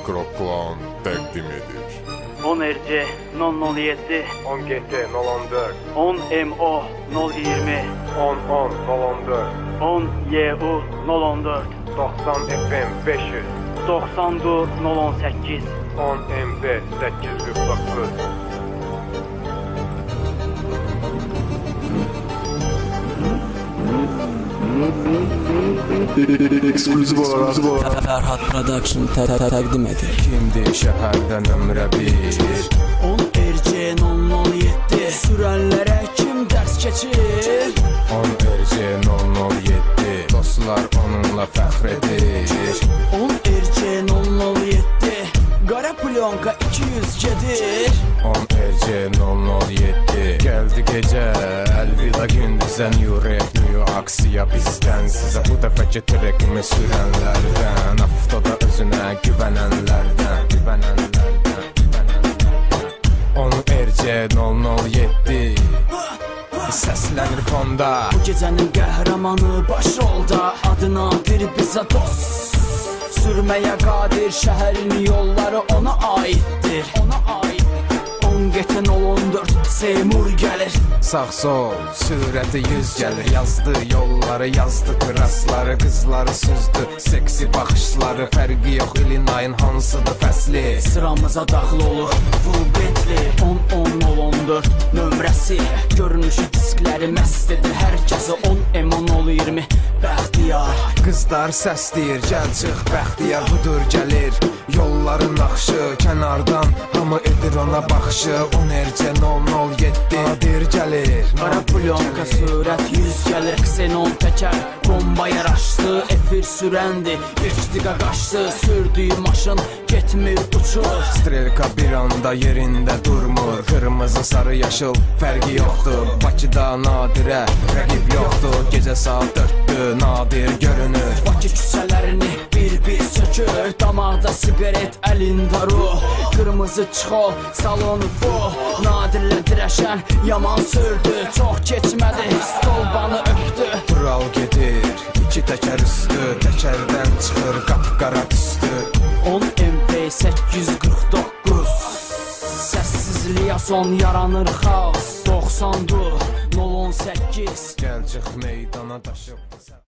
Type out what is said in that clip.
Mikroklan təqdim edir. 10 RC 007 10 GT 014 10 MO 020 10 014 10 YU 014 90 FM 500 90 018 10 MB 849 Ekskluziv olaraq Fərhad Production təqdim edir. Kimdir şəhərdə nömrə 1? 10 RC 007 sürənlərə kim dərs keçir? 10 RC 007 dostlar onunla fəxr edir. 10 RC 007 qara plyonka 200 gedir. 10 RC 007 gəldi gecə əlvida gündüzə new rap, new aksiya bizdən sizə bu dəfəki trekimi sürənlərdən, avtoda özünə güvənənlərdən 10 RC 007 səslənir fonda. Bu gecənin qəhrəmanı başrolda, adına bir bizə dost sürməyə qadir, şəhərin yolları ona aiddir. 10 GT 014 Seymur gəlir. Sağ sol sürəti 100 gəlir. Yazdı yolları, yazdı krasları, qızları süzdü seksi baxışları. Fərqi yox ilin ayın hansıdır fəsli, Sıramıza daxil olur full Bentley 10-10-014 nömrəsi, görünüşü diskləri məst edir hər kəsi. 10 M10-020 Bəxtiyar, qızlar səsləyir, gəl çıx Bəxtiyar budur gəlir. Yolların naxşı kənardan hamı edir ona baxışı. 10 RC 007 adir gəlir. qara plyonka sürət 100 gəlir. Xenon təkər bomba yaraşdı, efir sürəndi, geçdiqə qaçdı, sürdüyü maşın getmir uçur. Strelka bir anda yerində durmur, qırmızı sarı yaşıl fərqi yoxdur. Bakıda Nadirə rəqib yoxdur, gecə saat 4-dür Nadir görünür. Bakı küçələrini bir-bir sökür, damaqda sigaret, əlində ruh, qırmızı çıxol, salonu bu. Nadirlə dirəşən yaman sürdü, çox keçmədi, stolbanı öpdü. Tural gedir, iki təkər üstü, təkərdən çıxır qapqara tüstü. 10 MB 849 səssizliyə son yaranır xaos. 90 018 Gəl çıx meydana daşıb.